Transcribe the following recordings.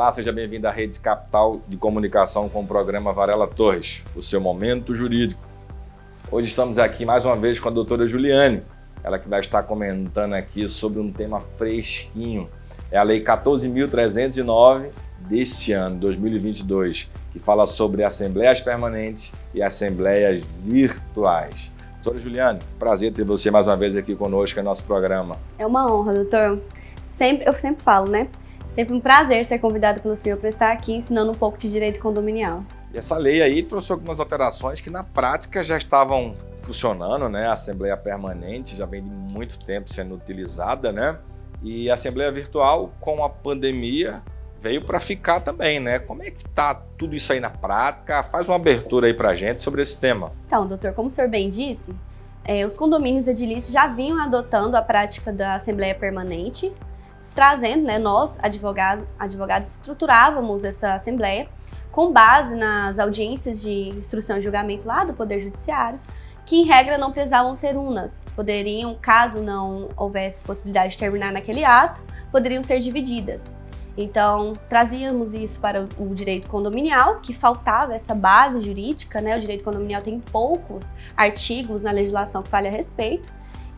Olá, seja bem-vindo à Rede Capital de Comunicação com o programa Varela Torres, o seu momento jurídico. Hoje estamos aqui mais uma vez com a doutora Juliane, ela que vai estar comentando aqui sobre um tema fresquinho. É a Lei 14.309 deste ano, 2022, que fala sobre assembleias permanentes e assembleias virtuais. Doutora Juliane, prazer ter você mais uma vez aqui conosco no nosso programa. É uma honra, doutor. Eu sempre falo, né? Sempre um prazer ser convidado pelo senhor para estar aqui ensinando um pouco de direito condominial. E essa lei aí trouxe algumas alterações que na prática já estavam funcionando, né? A Assembleia Permanente já vem de muito tempo sendo utilizada, né? E a Assembleia Virtual, com a pandemia, veio para ficar também, né? Como é que tá tudo isso aí na prática? Faz uma abertura aí pra gente sobre esse tema. Então, doutor, como o senhor bem disse, os condomínios edilícios já vinham adotando a prática da Assembleia Permanente, trazendo, né, nós, advogados, estruturávamos essa Assembleia com base nas audiências de instrução e julgamento lá do Poder Judiciário, que em regra não precisavam ser unas, poderiam, caso não houvesse possibilidade de terminar naquele ato, poderiam ser divididas. Então, trazíamos isso para o direito condominial, que faltava essa base jurídica, né? O direito condominial tem poucos artigos na legislação que fale a respeito,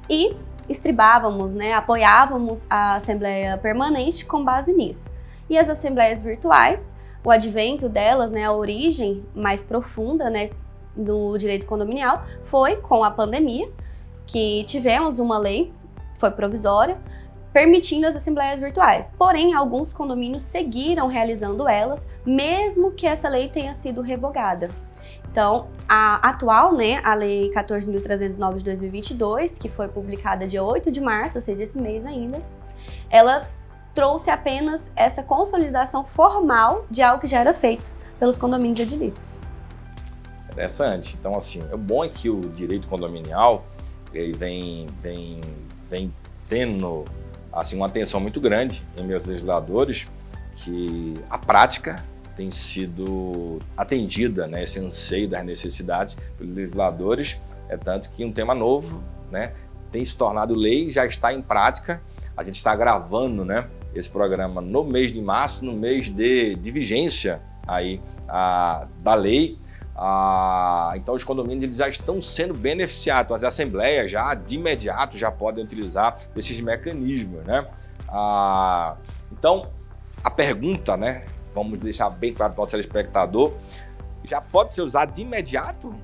e estribávamos, né, apoiávamos a Assembleia Permanente com base nisso. E as Assembleias Virtuais, o advento delas, né, a origem mais profunda, né, do direito condominial, foi com a pandemia, que tivemos uma lei, foi provisória, permitindo as Assembleias Virtuais. Porém, alguns condomínios seguiram realizando elas, mesmo que essa lei tenha sido revogada. Então, a atual, né, a Lei 14.309 de 2022, que foi publicada dia 8 de março, ou seja, esse mês ainda, ela trouxe apenas essa consolidação formal de algo que já era feito pelos condomínios edilícios. Interessante. Então, assim, o bom é que o direito condominial ele vem tendo assim, uma atenção muito grande em meus legisladores, que a prática tem sido atendida, né, esse anseio das necessidades pelos legisladores, é tanto que um tema novo, né, tem se tornado lei, já está em prática. A gente está gravando, né, esse programa no mês de março, no mês de vigência aí, da lei. Então os condomínios eles já estão sendo beneficiados, as assembleias já de imediato já podem utilizar esses mecanismos, né? Então a pergunta, né? Vamos deixar bem claro para o telespectador, já pode ser usado de imediato?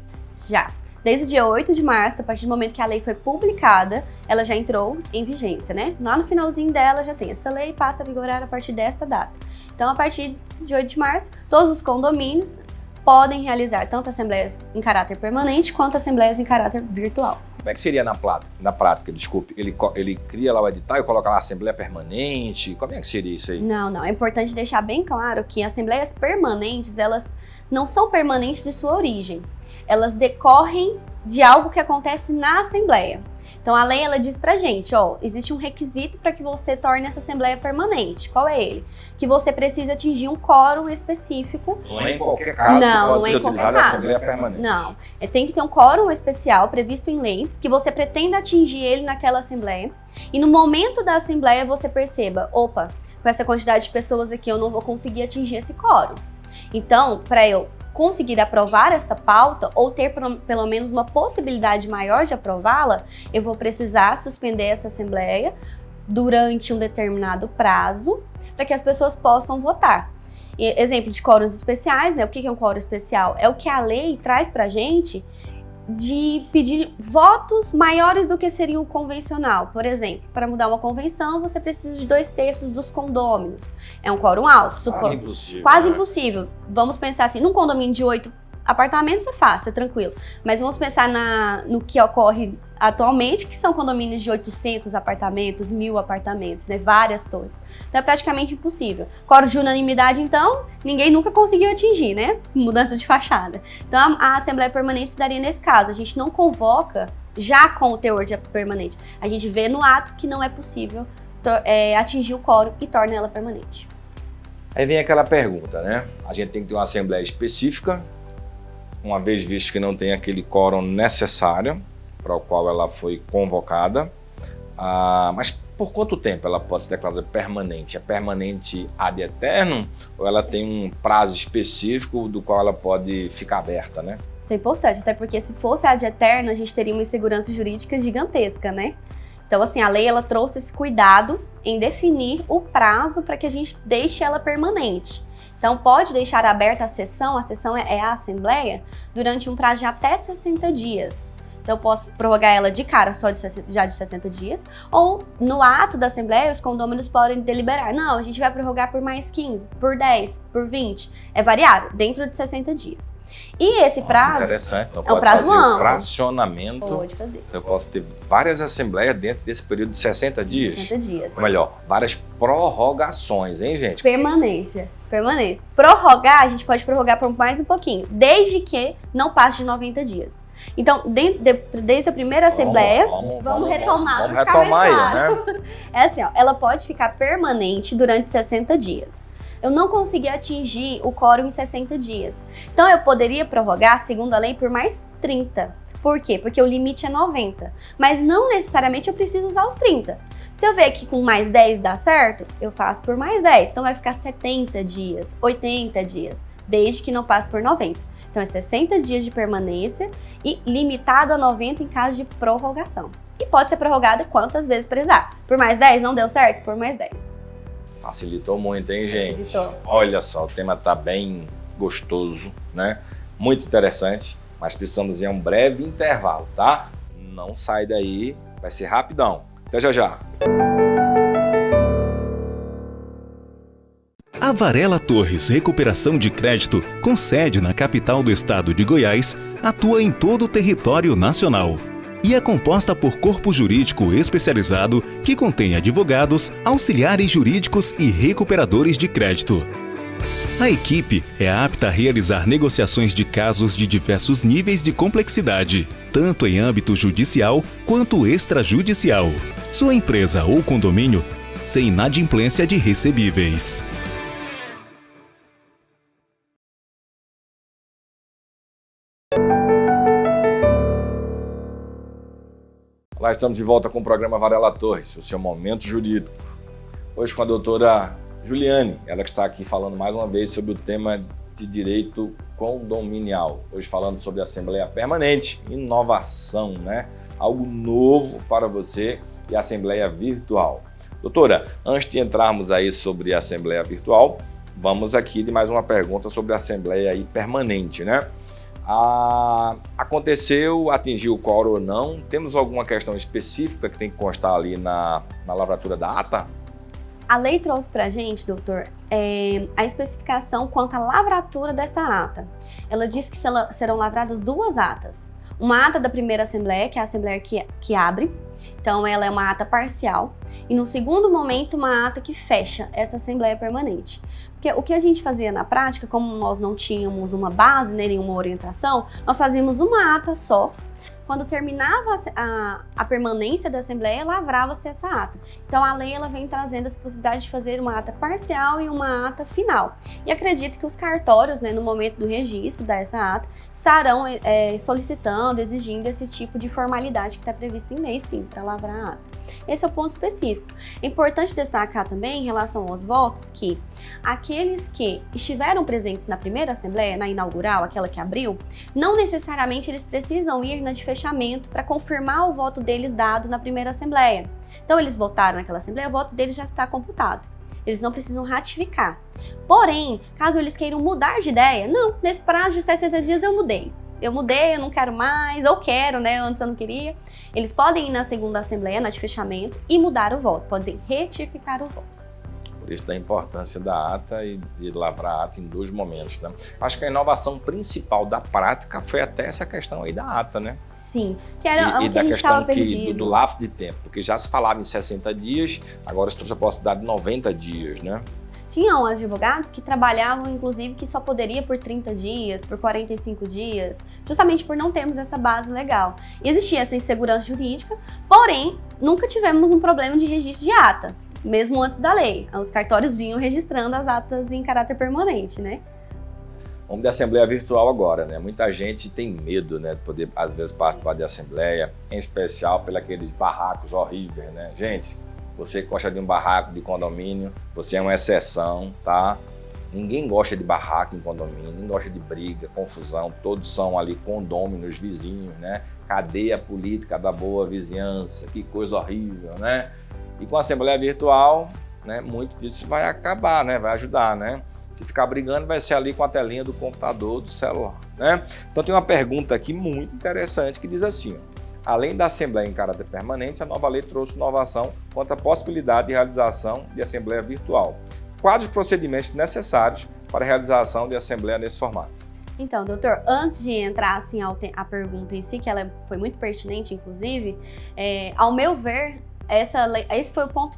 Já. Desde o dia 8 de março, a partir do momento que a lei foi publicada, ela já entrou em vigência, né? Lá no finalzinho dela já tem essa lei, passa a vigorar a partir desta data. Então, a partir de 8 de março, todos os condomínios podem realizar tanto assembleias em caráter permanente quanto assembleias em caráter virtual. Como é que seria na prática? Desculpe, ele cria lá o edital e coloca lá assembleia permanente? Como é que seria isso aí? Não. É importante deixar bem claro que assembleias permanentes, elas não são permanentes de sua origem. Elas decorrem de algo que acontece na assembleia. Então a lei ela diz pra gente, existe um requisito para que você torne essa assembleia permanente. Qual é ele? Que você precisa atingir um quórum específico. Não é em qualquer caso que pode ser utilizada a assembleia permanente. Não, tem que ter um quórum especial previsto em lei, que você pretenda atingir ele naquela assembleia. E no momento da assembleia você perceba, opa, com essa quantidade de pessoas aqui eu não vou conseguir atingir esse quórum. Então, para eu conseguir aprovar essa pauta ou ter pelo menos uma possibilidade maior de aprová-la, eu vou precisar suspender essa assembleia durante um determinado prazo para que as pessoas possam votar. Exemplo de quórums especiais, né? O que é um quórum especial? É o que a lei traz para a gente de pedir votos maiores do que seria o convencional. Por exemplo, para mudar uma convenção, você precisa de 2/3 dos condôminos. É um quórum alto. Quase impossível. Quase impossível. Vamos pensar assim, num condomínio de 8 apartamentos é fácil, é tranquilo. Mas vamos pensar no que ocorre atualmente, que são condomínios de 800 apartamentos, 1.000 apartamentos, né? Várias torres. Então é praticamente impossível. Quórum de unanimidade, então, ninguém nunca conseguiu atingir, né? Mudança de fachada. Então a Assembleia Permanente se daria nesse caso. A gente não convoca já com o teor de permanente. A gente vê no ato que não é possível atingir o quórum e torna ela permanente. Aí vem aquela pergunta, né? A gente tem que ter uma assembleia específica, uma vez visto que não tem aquele quórum necessário para o qual ela foi convocada, mas Por quanto tempo ela pode ser declarada permanente? É permanente ad eternum ou ela tem um prazo específico do qual ela pode ficar aberta, né? Isso é importante, até porque se fosse ad eterno, a gente teria uma insegurança jurídica gigantesca, né? Então, assim, a lei ela trouxe esse cuidado em definir o prazo para que a gente deixe ela permanente. Então, pode deixar aberta a sessão é a assembleia, durante um prazo de até 60 dias. Então, eu posso prorrogar ela de cara já de 60 dias, ou no ato da assembleia, os condôminos podem deliberar. Não, a gente vai prorrogar por mais 15, por 10, por 20. É variável, dentro de 60 dias. E esse prazo interessante. Então, é um prazo fazer amplo. Fracionamento. Pode fazer. Eu posso ter várias assembleias dentro desse período de 60 dias. 60 dias. Ou melhor, várias prorrogações, hein, gente? Permanência. Prorrogar, a gente pode prorrogar por mais um pouquinho, desde que não passe de 90 dias. Então, desde a primeira assembleia, vamos retomar. Vamos retomar aí, né? É assim, ó, ela pode ficar permanente durante 60 dias. Eu não consegui atingir o quórum em 60 dias. Então, eu poderia prorrogar, segundo a lei, por mais 30. Por quê? Porque o limite é 90. Mas não necessariamente eu preciso usar os 30. Se eu ver que com mais 10 dá certo, eu faço por mais 10. Então, vai ficar 70 dias, 80 dias, desde que não passe por 90. Então, é 60 dias de permanência e limitado a 90 em caso de prorrogação. E pode ser prorrogada quantas vezes precisar. Por mais 10, não deu certo? Por mais 10. Facilitou muito, hein, gente? Facilitou. Olha só, o tema tá bem gostoso, né? Muito interessante, mas precisamos ir a um breve intervalo, tá? Não sai daí, vai ser rapidão. Até já já. A Varela Torres Recuperação de Crédito, com sede na capital do estado de Goiás, atua em todo o território nacional e é composta por corpo jurídico especializado que contém advogados, auxiliares jurídicos e recuperadores de crédito. A equipe é apta a realizar negociações de casos de diversos níveis de complexidade, tanto em âmbito judicial quanto extrajudicial. Sua empresa ou condomínio sem inadimplência de recebíveis. Lá estamos de volta com o programa Varela Torres, o seu momento jurídico. Hoje com a doutora Juliane, ela que está aqui falando mais uma vez sobre o tema de direito condominial. Hoje falando sobre a Assembleia Permanente, inovação, né? Algo novo para você e a Assembleia Virtual. Doutora, antes de entrarmos aí sobre a Assembleia Virtual, vamos aqui de mais uma pergunta sobre a Assembleia aí permanente, né? Aconteceu, atingiu o quórum ou não? Temos alguma questão específica que tem que constar ali na lavratura da ata? A lei trouxe para a gente, doutor, a especificação quanto à lavratura dessa ata. Ela diz que serão lavradas duas atas. Uma ata da primeira assembleia, que é a assembleia que abre, então ela é uma ata parcial, e no segundo momento uma ata que fecha essa assembleia permanente. Porque o que a gente fazia na prática, como nós não tínhamos uma base, nem nenhuma orientação, nós fazíamos uma ata só. Quando terminava a permanência da Assembleia, lavrava-se essa ata. Então, a lei ela vem trazendo essa possibilidade de fazer uma ata parcial e uma ata final. E acredito que os cartórios, né, no momento do registro dessa ata, estarão solicitando, exigindo esse tipo de formalidade que está prevista em lei, sim, para lavrar a ata. Esse é o ponto específico. É importante destacar também, em relação aos votos, que aqueles que estiveram presentes na primeira Assembleia, na inaugural, aquela que abriu, não necessariamente eles precisam ir na de fechamento para confirmar o voto deles dado na primeira Assembleia. Então, eles votaram naquela Assembleia, o voto deles já está computado. Eles não precisam ratificar. Porém, caso eles queiram mudar de ideia, não, nesse prazo de 60 dias eu mudei, eu não quero mais, ou quero, né, antes eu não queria. Eles podem ir na segunda Assembleia, na de fechamento, e mudar o voto, podem retificar o voto. Por isso da importância da ata e de lavrar a ata em dois momentos, né? Acho que a inovação principal da prática foi até essa questão aí da ata, né? Sim, que era e o que da a gente estava perdido. do lapso de tempo, porque já se falava em 60 dias, agora se trouxe a possibilidade de 90 dias, né? Tinham advogados que trabalhavam, inclusive, que só poderia por 30 dias, por 45 dias, justamente por não termos essa base legal. E existia essa insegurança jurídica, porém, nunca tivemos um problema de registro de ata, mesmo antes da lei. Os cartórios vinham registrando as atas em caráter permanente, né? Vamos de assembleia virtual agora, né? Muita gente tem medo, né, de poder, às vezes, participar de assembleia, em especial pelos aqueles barracos horríveis, né? Gente, Você que gosta de um barraco de condomínio, você é uma exceção, tá? Ninguém gosta de barraco em condomínio, ninguém gosta de briga, confusão, todos são ali condôminos, vizinhos, né? Cadeia política da boa vizinhança, que coisa horrível, né? E com a Assembleia Virtual, né, muito disso vai acabar, né? Vai ajudar, né? Se ficar brigando, vai ser ali com a telinha do computador, do celular, né? Então tem uma pergunta aqui muito interessante que diz assim, além da Assembleia em caráter permanente, a nova lei trouxe inovação quanto à possibilidade de realização de Assembleia Virtual. Quais os procedimentos necessários para a realização de Assembleia nesse formato? Então, doutor, antes de entrar assim, a pergunta em si, que ela foi muito pertinente, inclusive, ao meu ver, esse foi o ponto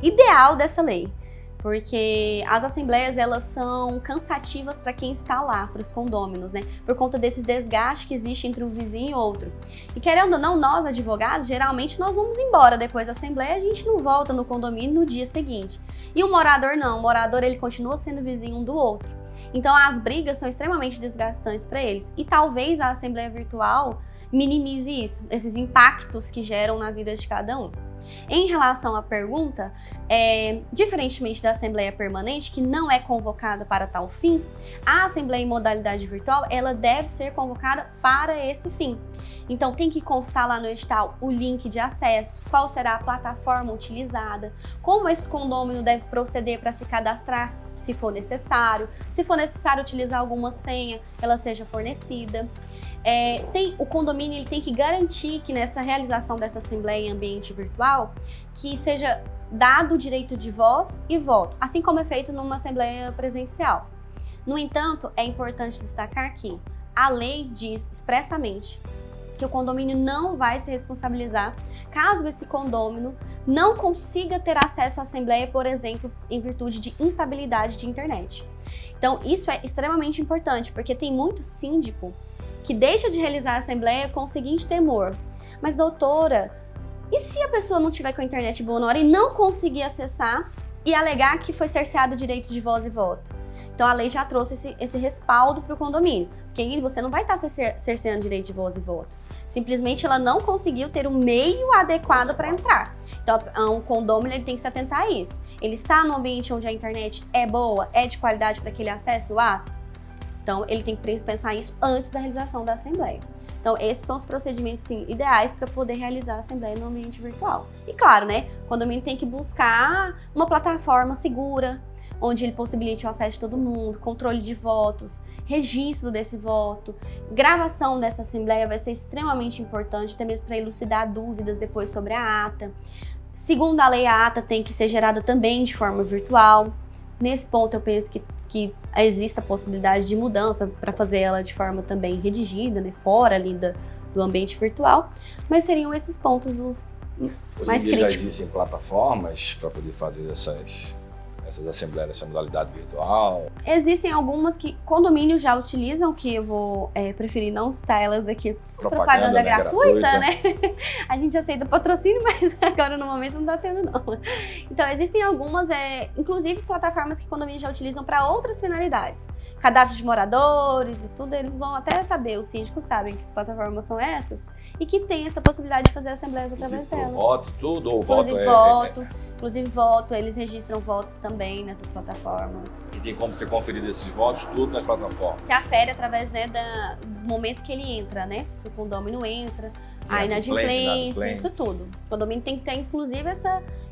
ideal dessa lei. Porque as assembleias, elas são cansativas para quem está lá, para os condôminos, né? Por conta desses desgastes que existe entre um vizinho e outro. E querendo ou não, nós advogados, geralmente nós vamos embora depois da assembleia, a gente não volta no condomínio no dia seguinte. E o morador não, o morador ele continua sendo vizinho um do outro. Então as brigas são extremamente desgastantes para eles. E talvez a assembleia virtual minimize isso, esses impactos que geram na vida de cada um. Em relação à pergunta, diferentemente da Assembleia Permanente, que não é convocada para tal fim, a Assembleia em modalidade virtual, ela deve ser convocada para esse fim. Então tem que constar lá no edital o link de acesso, qual será a plataforma utilizada, como esse condômino deve proceder para se cadastrar, se for necessário utilizar alguma senha, ela seja fornecida. O condomínio ele tem que garantir que nessa realização dessa assembleia em ambiente virtual, que seja dado o direito de voz e voto, assim como é feito numa assembleia presencial. No entanto, é importante destacar que a lei diz expressamente que o condomínio não vai se responsabilizar caso esse condômino não consiga ter acesso à assembleia, por exemplo, em virtude de instabilidade de internet. Então, isso é extremamente importante, porque tem muito síndico que deixa de realizar a assembleia com o seguinte temor: mas doutora, e se a pessoa não tiver com a internet boa na hora e não conseguir acessar e alegar que foi cerceado o direito de voz e voto? Então a lei já trouxe esse respaldo para o condomínio, porque aí você não vai estar cerceando direito de voz e voto. Simplesmente ela não conseguiu ter um meio adequado para entrar. Então o condômino ele tem que se atentar a isso. Ele está no ambiente onde a internet é boa, é de qualidade para que ele acesse o ato? Então, ele tem que pensar isso antes da realização da assembleia. Então, esses são os procedimentos, sim, ideais para poder realizar a assembleia no ambiente virtual. E claro, né, o condomínio tem que buscar uma plataforma segura, onde ele possibilite o acesso de todo mundo, controle de votos, registro desse voto, gravação dessa assembleia vai ser extremamente importante, até mesmo para elucidar dúvidas depois sobre a ata. Segundo a lei, a ata tem que ser gerada também de forma virtual. Nesse ponto, eu penso que existe a possibilidade de mudança para fazer ela de forma também redigida, né, fora ali do ambiente virtual, mas seriam esses pontos os mais críticos. Já existem plataformas para poder fazer essas assembleias, essa modalidade virtual? Existem algumas que condomínios já utilizam, que eu vou preferir não citar elas aqui. Propaganda gratuita, né? A gente aceita patrocínio, mas agora no momento não está tendo não. Então existem algumas, inclusive plataformas que condomínios já utilizam para outras finalidades. Cadastro de moradores e tudo, eles vão até saber, os síndicos sabem que plataformas são essas e que tem essa possibilidade de fazer assembleias através delas. Voto, tudo, ou voto Inclusive voto, eles registram votos também nessas plataformas. E tem como você conferir esses votos tudo nas plataformas? Se afere através, né, do momento que ele entra, né? Que o condômino entra, a inadimplência, isso tudo. O condomínio tem que ter, inclusive,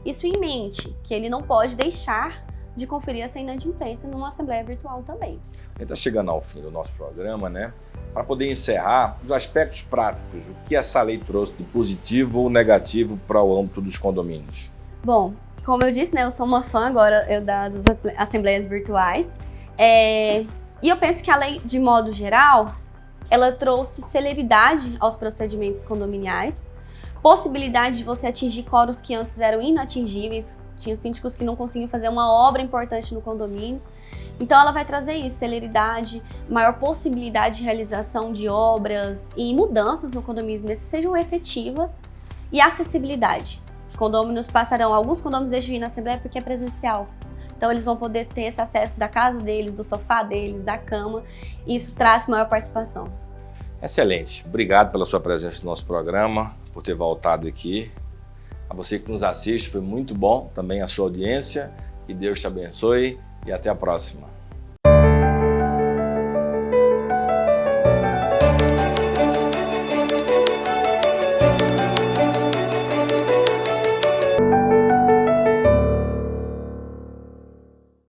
isso em mente, que ele não pode deixar de conferir essa inadimplência numa assembleia virtual também. A gente está chegando ao fim do nosso programa, né? Para poder encerrar, os aspectos práticos, o que essa lei trouxe de positivo ou negativo para o âmbito dos condomínios? Bom, como eu disse, né, eu sou uma fã agora das assembleias virtuais. E eu penso que a lei, de modo geral, ela trouxe celeridade aos procedimentos condominiais, possibilidade de você atingir quóruns que antes eram inatingíveis, tinha síndicos que não conseguiam fazer uma obra importante no condomínio. Então ela vai trazer isso, celeridade, maior possibilidade de realização de obras e mudanças no condomínio mesmo, que sejam efetivas, e acessibilidade. Os condôminos alguns condôminos deixam de ir na assembleia porque é presencial. Então eles vão poder ter esse acesso da casa deles, do sofá deles, da cama, e isso traz maior participação. Excelente. Obrigado pela sua presença no nosso programa, por ter voltado aqui. A você que nos assiste, foi muito bom também a sua audiência. Que Deus te abençoe e até a próxima.